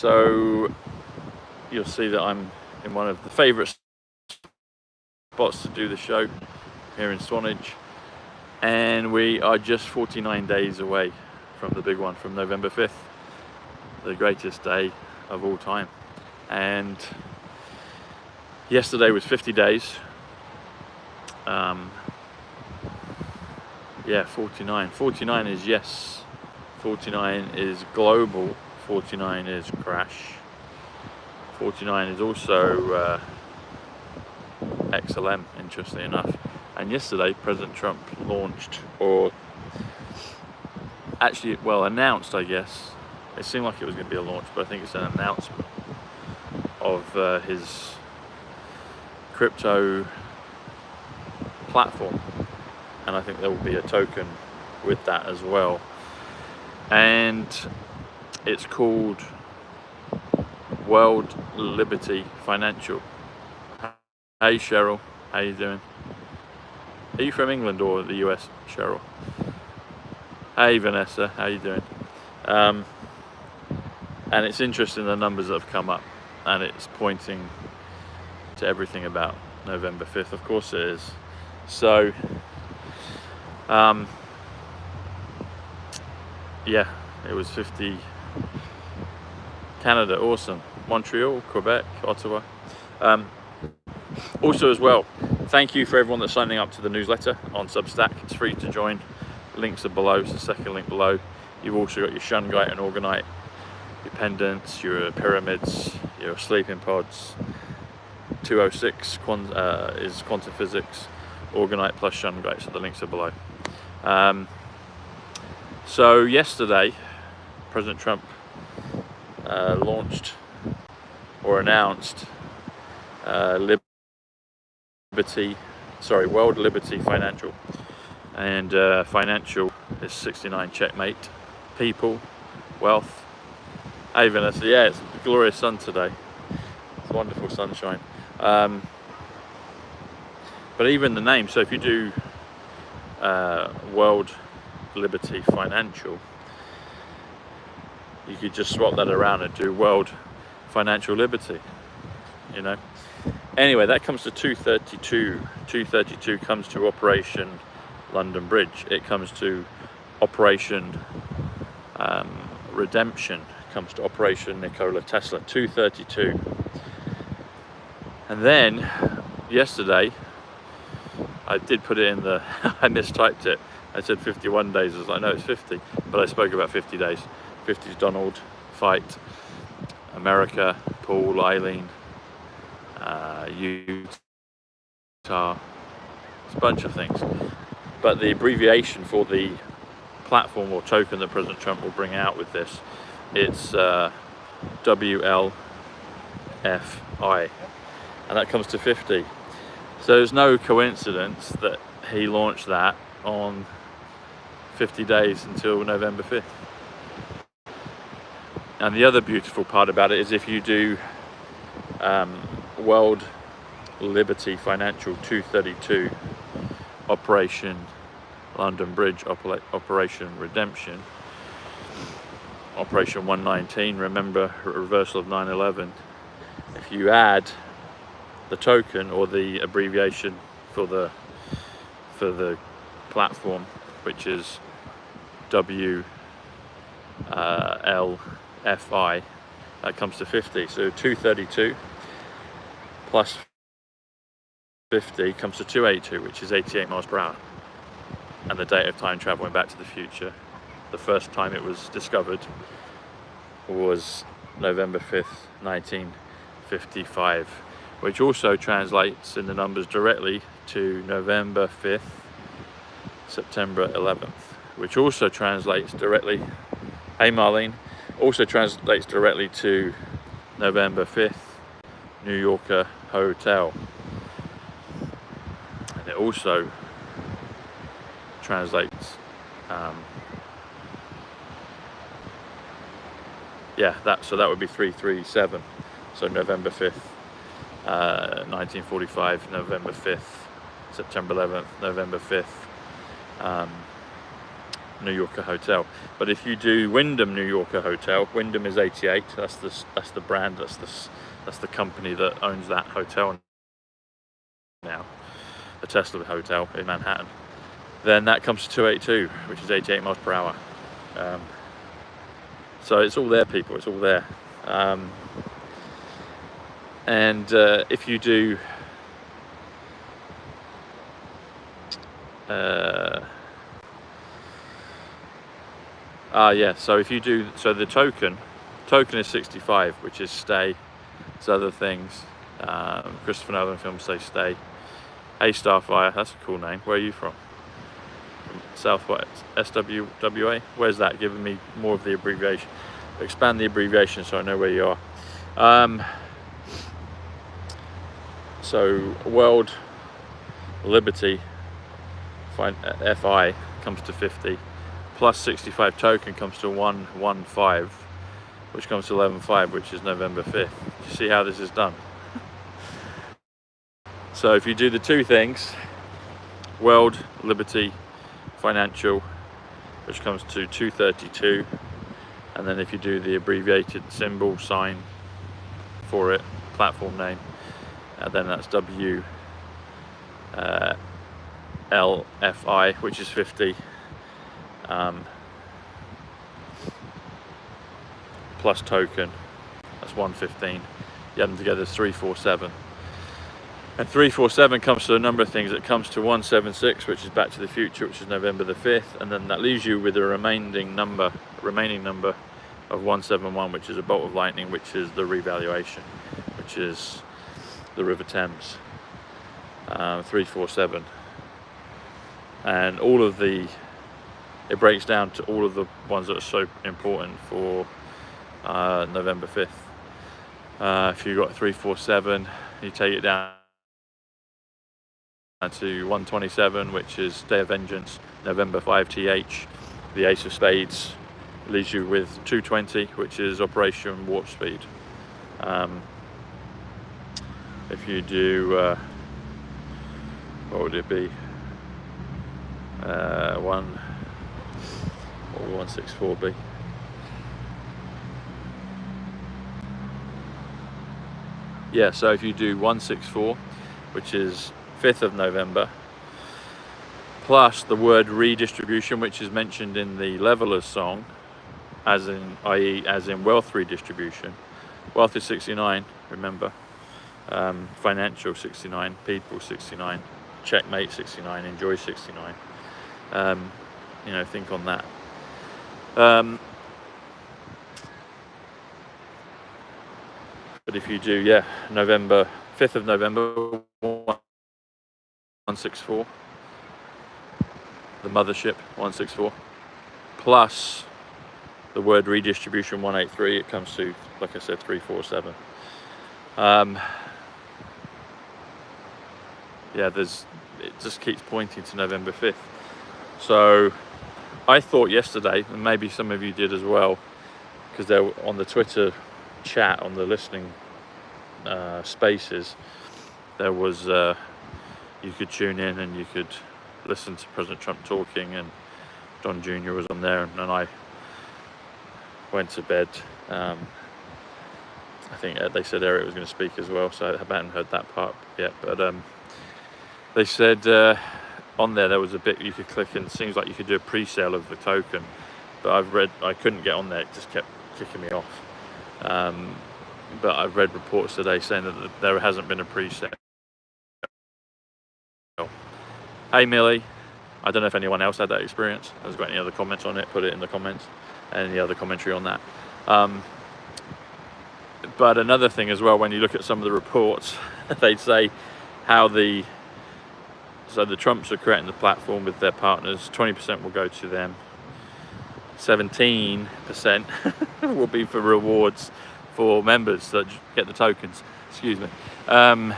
So you'll see that I'm in one of the favourite spots to do the show here in Swanage, and we are just 49 days away from the big one, from November 5th, the greatest day of all time. And yesterday was 50 days. Yeah, 49 is yes, 49 is global, 49 is crash, 49 is also XLM, interestingly enough. And yesterday President Trump launched, or actually, well, announced, I guess. It seemed like it was going to be a launch, but I think it's an announcement of his crypto platform, and I think there will be a token with that as well, and it's called World Liberty Financial. Hey Cheryl, how you doing? Are you from England or the US, Cheryl? Hey Vanessa, how you doing? And it's interesting, the numbers that have come up, and it's pointing to everything about November 5th. Of course it is. So yeah, it was 50. Canada, awesome. Montreal, Quebec, Ottawa. Also as well, thank you for everyone that's signing up to the newsletter on Substack. It's free to join. Links are below. It's the second link below. You've also got your shungite and orgonite, your pendants, your pyramids, your sleeping pods. 206 is quantum physics, orgonite plus shungite, so the links are below. So yesterday, President Trump launched or announced World Liberty Financial, and financial is 69 checkmate, people, wealth. Hey Vanessa, yeah, it's a glorious sun today. It's wonderful sunshine. But even the name, so if you do World Liberty Financial, you could just swap that around and do World Financial Liberty, you know. Anyway, that comes to 232. 232 comes to Operation London Bridge. It comes to Operation Redemption. Comes to Operation Nikola Tesla. 232. And then yesterday, I did put it in the, I mistyped it. I said 51 days. I was like, no, it's 50. But I spoke about 50 days. 50 is Donald, Fight, America, Paul, Eileen, Utah. It's a bunch of things. But the abbreviation for the platform or token that President Trump will bring out with this, it's WLFI. And that comes to 50. So there's no coincidence that he launched that on 50 days until November 5th. And the other beautiful part about it is if you do World Liberty Financial 232, Operation London Bridge, Operation Redemption, Operation 119, remember, reversal of 9/11, if you add the token or the abbreviation for the platform, which is WLFI, that comes to 50. So 232 plus 50 comes to 282, which is 88 miles per hour. And the date of time traveling back to the future, the first time it was discovered was November 5th, 1955, which also translates in the numbers directly to November 5th, September 11th, which also translates directly, hey Marlene, also translates directly to November 5th, New Yorker Hotel. And it also translates, so that would be 337. So November 5th, 1945, November 5th, September 11th, November 5th, New Yorker hotel. But if you do Wyndham New Yorker hotel, Wyndham is 88. That's the brand. That's the company that owns that hotel now, the Tesla hotel in Manhattan. Then that comes to 282, which is 88 miles per hour. So it's all there, people. It's all there. And if you do so if you do, so the token is 65, which is stay. There's other things. Christopher Nolan films say stay. Hey Starfire, that's a cool name. Where are you from? From Southwest SWWA? Where's that? Giving me more of the abbreviation. Expand the abbreviation so I know where you are. So World Liberty FI comes to 50, plus 65 token comes to 115, which comes to 11.5, which is November 5th. You see how this is done? So if you do the two things, World Liberty Financial, which comes to 232, and then if you do the abbreviated symbol sign for it, platform name, then that's WLFI, which is 50, plus token, that's 115. You add them together, it's 347. And 347 comes to a number of things. It comes to 176, which is Back to the Future, which is November the 5th, and then that leaves you with a remaining number of 171, which is a bolt of lightning, which is the revaluation, which is the River Thames. 347, and it breaks down to all of the ones that are so important for November 5th. If you got 347, you take it down to 127, which is Day of Vengeance, November 5 TH, the Ace of Spades, leaves you with 220, which is Operation Warp Speed. If you do, what would it be? 164 be? Yeah, so if you do 164, which is 5th of November, plus the word redistribution, which is mentioned in the Levelers song, as in wealth redistribution. Wealth is 69, remember. Financial 69, people 69, checkmate 69, enjoy 69. Think on that. But if you do, November 5th of November, 164, the mothership 164, plus the word redistribution 183, it comes to, like I said, 347. It just keeps pointing to November 5th. So I thought yesterday, and maybe some of you did as well, because they were on the Twitter chat, on the listening spaces, there was you could tune in and you could listen to President Trump talking, and Don Jr. was on there, and I went to bed. I think they said Eric was going to speak as well, so I haven't heard that part yet, but they said on there was a bit you could click, and it seems like you could do a pre-sale of the token, but I couldn't get on there, it just kept kicking me off. But I've read reports today saying that there hasn't been a pre-sale. Hey Millie, I don't know if anyone else had that experience, has got any other comments on it, put it in the comments, any other commentary on that. But another thing as well, when you look at some of the reports, they'd say how the Trumps are creating the platform with their partners, 20% will go to them, 17% will be for rewards for members that get the tokens, excuse me, and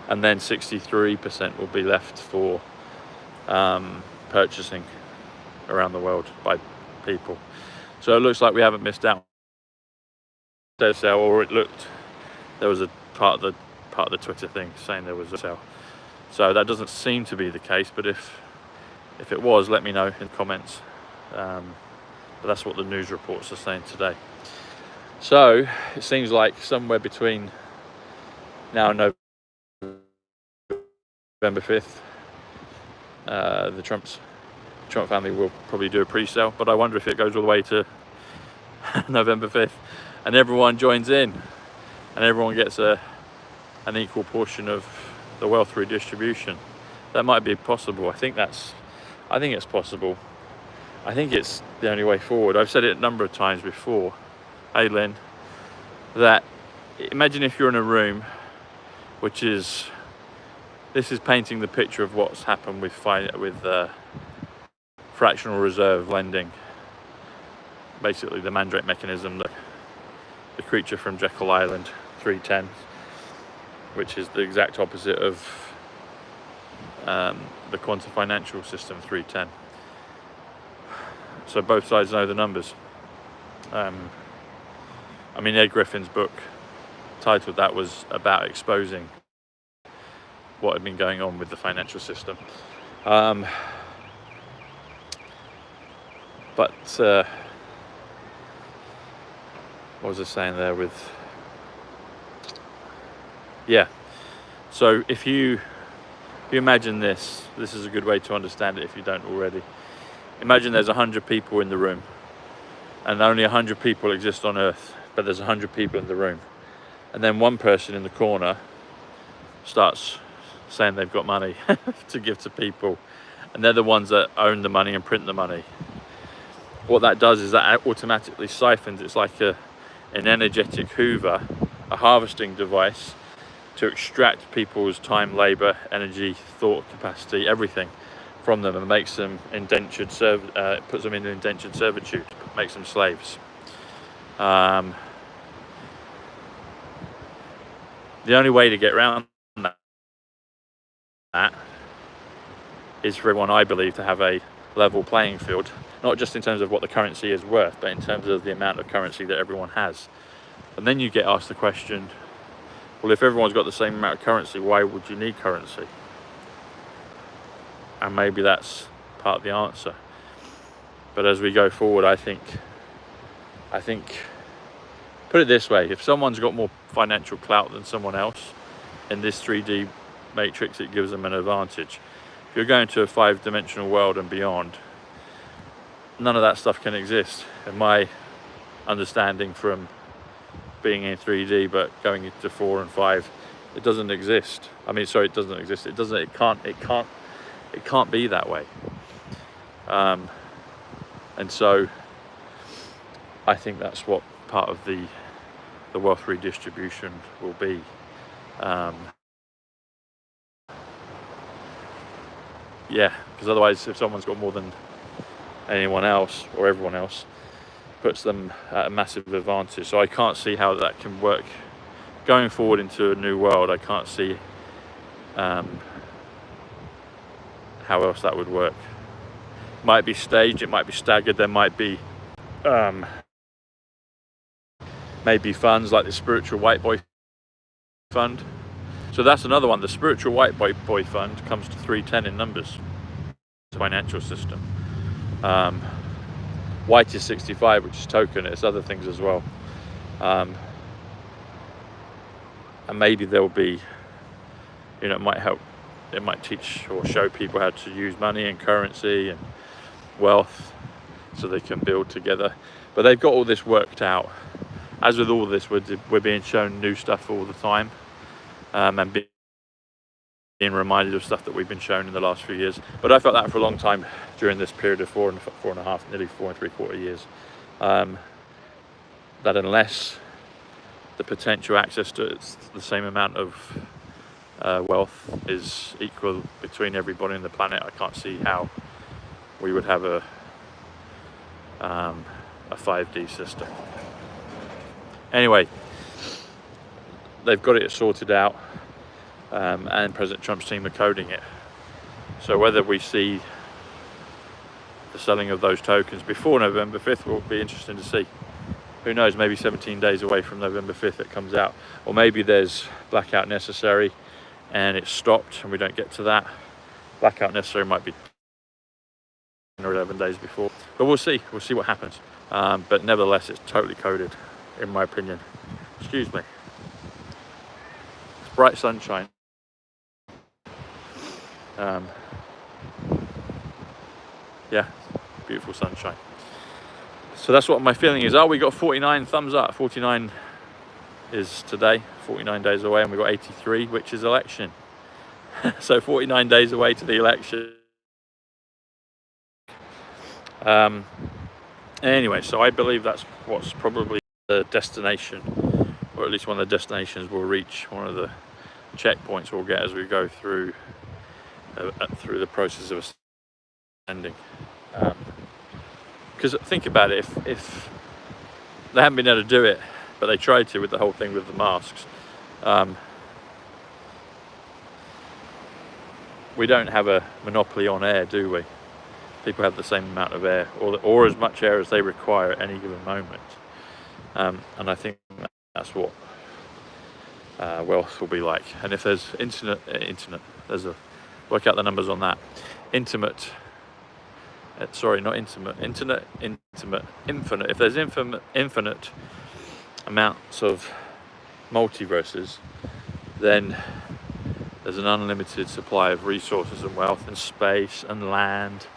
then 63% will be left for purchasing around the world by people. So it looks like we haven't missed out. Or it looked, there was a part of the Twitter thing saying there was a sale. So that doesn't seem to be the case, but if it was, let me know in the comments. but that's what the news reports are saying today. So it seems like somewhere between now and November 5th, the Trump family will probably do a pre-sale, but I wonder if it goes all the way to November 5th and everyone joins in and everyone gets an equal portion of the wealth redistribution. That might be possible. I think it's possible. I think it's the only way forward. I've said it a number of times before, hey Lynn, that imagine if you're in a room this is painting the picture of what's happened with fractional reserve lending, basically the Mandrake mechanism, the creature from Jekyll Island 310, which is the exact opposite of the quantum financial system 310. So both sides know the numbers. I mean, Ed Griffin's book titled that was about exposing what had been going on with the financial system. But what was I saying there with, yeah, so if you imagine this is a good way to understand it if you don't already. Imagine there's 100 people in the room and only 100 people exist on Earth, but there's 100 people in the room, and then one person in the corner starts saying they've got money to give to people, and they're the ones that own the money and print the money. What that does is that automatically siphons. It's like an energetic hoover, a harvesting device to extract people's time, labor, energy, thought capacity, everything from them, and makes them indentured puts them in indentured servitude, makes them slaves. The only way to get around that is for everyone, I believe, to have a level playing field, not just in terms of what the currency is worth, but in terms of the amount of currency that everyone has. And then you get asked the question, well, if everyone's got the same amount of currency, why would you need currency? And maybe that's part of the answer. But as we go forward, I think, put it this way, if someone's got more financial clout than someone else in this 3D matrix, it gives them an advantage. If you're going to a 5-dimensional world and beyond, none of that stuff can exist, in my understanding from being in 3D, but going into 4 and 5, it doesn't exist. I mean, sorry, it doesn't exist. It can't be that way. And so I think that's what part of the wealth redistribution will be. Yeah, because otherwise, if someone's got more than anyone else or everyone else, puts them at a massive advantage. So I can't see how that can work going forward into a new world. I can't see how else that would work. Might be staged, it might be staggered, there might be maybe funds like the Spiritual White Boy Fund. So that's another one. The Spiritual White Boy Fund comes to 310 in numbers. The financial system. White is 65, which is token. It's other things as well. And maybe there will be, it might help. It might teach or show people how to use money and currency and wealth so they can build together. But they've got all this worked out. As with all this, we're being shown new stuff all the time, and being reminded of stuff that we've been shown in the last few years. But I felt that for a long time during this period of 4.5, nearly 4 3/4 years, that unless the potential access to the same amount of wealth is equal between everybody on the planet, I can't see how we would have a 5D system. Anyway, they've got it sorted out, and President Trump's team are coding it. So whether we see the selling of those tokens before November 5th will be interesting to see. Who knows, maybe 17 days away from November 5th it comes out. Or maybe there's blackout necessary and it's stopped and we don't get to that. Blackout necessary might be or 11 days before. But we'll see what happens. But nevertheless, it's totally coded, in my opinion. Excuse me. It's bright sunshine. Yeah, beautiful sunshine. So that's what my feeling is. We got 49 thumbs up. 49 is today, 49 days away, and we've got 83, which is election. So 49 days away to the election. Anyway, so I believe that's what's probably the destination, or at least one of the destinations we'll reach, one of the checkpoints we'll get as we go through the process of ascending. Because think about it, if they haven't been able to do it, but they tried to with the whole thing with the masks, we don't have a monopoly on air, do we? People have the same amount of air, or as much air as they require at any given moment. And I think that's what wealth will be like. And if there's infinite, work out the numbers on that. Infinite. If there's infinite amounts of multiverses, then there's an unlimited supply of resources and wealth and space and land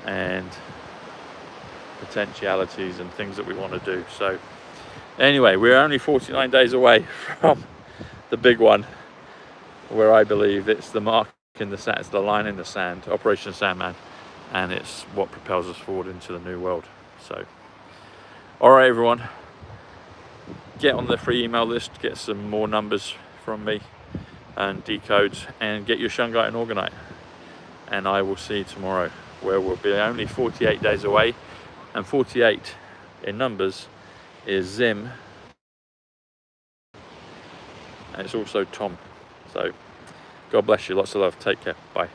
and potentialities and things that we want to do. So anyway, we're only 49 days away from the big one, where I believe it's the mark in the sand, it's the line in the sand, Operation Sandman, and it's what propels us forward into the new world. So all right, everyone, get on the free email list, get some more numbers from me and decodes, and get your shungite and orgonite, and I will see you tomorrow, where we'll be only 48 days away, and 48 in numbers is Zim, and it's also Tom. So God bless you, lots of love, take care, bye.